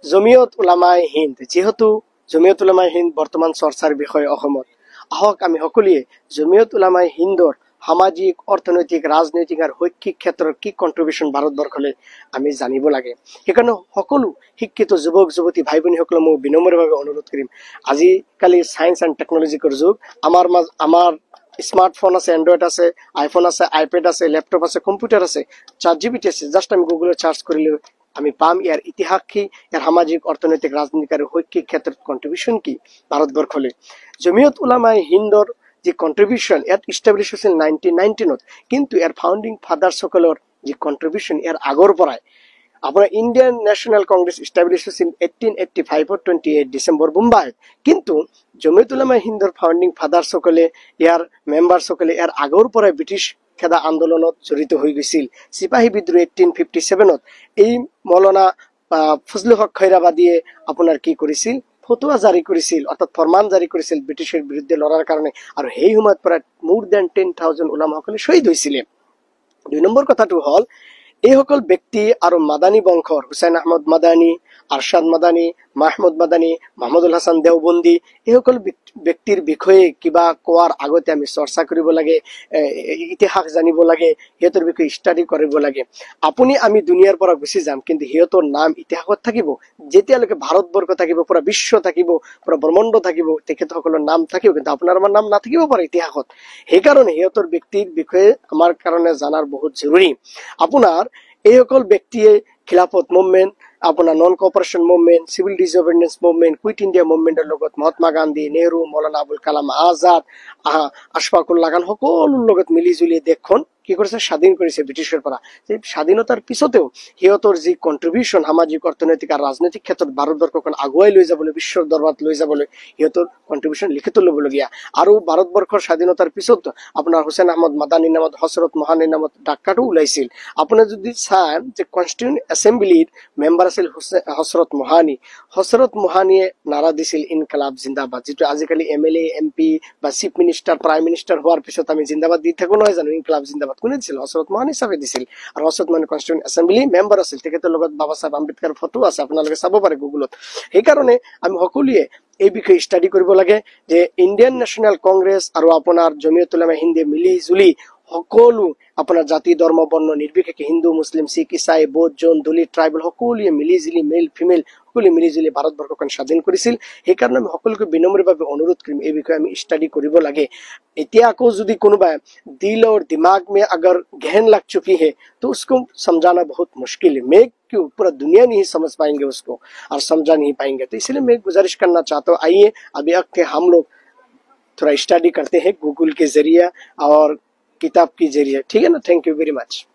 জমিয়ত উলামায়ে হিন্দ, যেহেতু জমিয়ত উলামায়ে হিন্দ বৰ্তমান চৰ্চাৰ বিষয় অসমত, আহক আমি সকলোৱে জমিয়ত উলামায়ে হিন্দৰ সামাজিক, অৰ্থনৈতিক, ৰাজনৈতিক আৰু শৈক্ষিক ক্ষেত্ৰৰ কি কন্ট্ৰিবিউশন ভাৰতবৰ্ষলৈ আমি জানিব লাগে। সেইকাৰণে সকলো শিক্ষিত যুৱক যুৱতী ভাই ভনীসকলক মই বিনম্ৰভাৱে অনুৰোধ কৰিম, আজিকালি সায়েন্স এণ্ড টেকনলজিকৰ যুগ। আমাৰ স্মার্টফোন আছে, এন্ড্রয়েড আছে, আইফোন আছে, আইপ্যাড আছে, ল্যাপটপ আছে, কম্পিউটার আছে, ChatGPT আছে। জাস্ট আমি গুগলে সার্চ কৰিলে আমি পাম ইয়াৰ ইতিহাস কি, ইয়াৰ সামাজিক, অৰ্থনৈতিক, ৰাজনৈতিক আৰু শৈক্ষিক ক্ষেত্ৰত কন্ট্ৰিবিউশন কি ভাৰতবৰ্ষলৈ। জমিয়ত উলামায়ে হিন্দৰ যি কন্ট্ৰিবিউশন, ইয়াত ইষ্টাব্লিছ হৈছিল 1919ত, কিন্তু ইয়াৰ ফাউণ্ডিং ফাদাৰ্ছসকলৰ যি কন্ট্ৰিবিউশন ইয়াৰ আগৰ পৰাই। আপোনাৰ ইণ্ডিয়ান নেশ্যনেল কংগ্ৰেছ ইষ্টাব্লিছ হৈছিল 1885ৰ 28 ডিচেম্বৰ মুম্বাইত, কিন্তু জমিয়ত উলামায়ে হিন্দৰ ফাউণ্ডিং ফাদাৰ্ছসকলে, ইয়াৰ মেম্বাৰসকলে ইয়াৰ আগৰ পৰাই ব্ৰিটিছ খেদা আন্দোলনত জড়িত হৈ গৈছিল। চিপাহী বিদ্ৰোহ 1857ত এই মৌলানা ফজলুল হক খৈৰাবাদীয়ে আপোনাৰ কি কৰিছিল, ফতোয়া জাৰি কৰিছিল, অৰ্থাৎ ফৰমান জাৰি কৰিছিল ব্ৰিটিছৰ বিৰুদ্ধে লড়াৰ কাৰণে, আৰু সেই সময়ত প্ৰায় মোৰ দেন 10,000 উলামাসকলে শ্বহীদ হৈছিলে। 2 নম্বৰ কথাটো হ'ল, এইসকল ব্যক্তি আৰু মাদানী বংশৰ হুছেইন আহমদ মাদানী, আৰশাদ মাদানী, মাহমুদ মাদানী, মাহমুদুল হাছান দেওবন্দী, এইসকল ব্যক্তিৰ বিষয়ে কিবা কোৱাৰ আগতে আমি চৰ্চা কৰিব লাগে, ইতিহাস জানিব লাগে, সিহঁতৰ বিষয়ে ষ্টাডি কৰিব লাগে। আমি দুনিয়াৰ পৰা গুচি যাম, কিন্তু সিহঁতৰ নাম ইতিহাসত থাকিব। যেতিয়ালৈকে ভাৰতবৰ্ষ থাকিব, পুৰা বিশ্ব থাকিব, পুৰা ব্ৰহ্মাণ্ড থাকিব, তেখেতসকলৰ নাম থাকিব, কিন্তু আপোনাৰ আমাৰ নাম নাথাকিব পাৰে ইতিহাসত। সেইকাৰণে সিহঁতৰ ব্যক্তিৰ বিষয়ে আমাৰ কাৰণে জানাৰ বহুত জৰুৰী। আপোনাৰ এইসকল ব্যক্তিয়ে খিলাফত মুভমেন্ট, আপোনাৰ non cooperation movement, civil disobedience movement, quit India মুভমেন্টৰ লগত মহাত্মা গান্ধী, নেহৰু, মৌলানা আবুল কালাম আজাদ, আশফাকুল্লাহ খান সকলোৰ লগত মিলি জুলি দেশখন কি কৰিছে, স্বাধীন কৰিছে ব্ৰিটিছৰ পৰা। সেই স্বাধীনতাৰ পিছতেও সিহঁতৰ যি কন্ট্ৰিবিউশন সামাজিক, অৰ্থনৈতিক আৰু ৰাজনৈতিক ক্ষেত্ৰত ভাৰতবৰ্ষখন আগুৱাই লৈ যাবলৈ, বিশ্বৰ দৰবাৰত লৈ যাবলৈ সিহঁতৰ কন্ট্ৰিবিউশন লিখিত ল'বলগীয়া। আৰু ভাৰতবৰ্ষৰ স্বাধীনতাৰ পিছত আপোনাৰ হুছেইন আহমদ মাদানী নামত, হজৰত মোহানী নামত ডাক্কাটো ওলাইছিল। আপোনাৰ যদি চান যে কনষ্টিটিউণ্ট এছেম্বলিৰ মেম্বাৰ আছিল হজৰত মোহানী, হজৰত মোহানীয়ে নাৰা দিছিল ইনকালাব জিন্দাবাদ, যিটো আজিকালি MLA, MP বা চিফ মিনিষ্টাৰ, প্ৰাইম মিনিষ্টাৰ হোৱাৰ পিছত আমি জিন্দাবাদ দি থাকো নহয় জানো, ইনকালাব জিন্দাবাদ কোনে দিছিল, হজৰত মোহানী চাহে দিছিল। আৰু হজৰত মোহানী কনষ্টিটিউণ্ট এছেম্বলি মেম্বাৰ আছিল, তেখেতৰ লগত বাবা চাহেব আম্বেদকাৰ ফটো আছে, আপোনালোকে চাব পাৰে গুগলত। সেইকাৰণে আমি সকলোৱে এই বিষয়ে ষ্টাডি কৰিব লাগে যে ইণ্ডিয়ান নেশ্যনেল কংগ্ৰেছ আৰু আপোনাৰ জমিয়ত উলামায়ে হিন্দে মিলি জুলি সকলো আপোনাৰ জাতি, ধৰ্ম, বৰ্ণ নিৰ্বিশেষে হিন্দু, মুছলিম, শিখ, ইছাই, বৌদ্ধ, জৈন, দলিত, ট্ৰাইবেল সকলোৱে মিলি জুলি, মেল ফিমেল সকলোৱে মিলি জুলি ভাৰতবৰ্ষখন স্বাধীন কৰিছিল। সেইকাৰণে আমি সকলোকে বিনম্ৰভাৱে অনুৰোধ কৰিম, এই বিষয়ে আমি ষ্টাডি কৰিব লাগে। এতিয়া আকৌ যদি কোনোবাই दिल और दिमाग में अगर गहन लग चुकी है तो उसको समझाना बहुत मुश्किल है। मैं क्यों, पूरा दुनिया नहीं समझ पाएंगे उसको और समझा नहीं पाएंगे। तो इसलिए मैं गुजारिश करना चाहता हूँ, आइए अभी हम लोग थोड़ा स्टडी करते हैं गूगल के जरिए और किताब के जरिए, ठीक है ना। Thank you very much.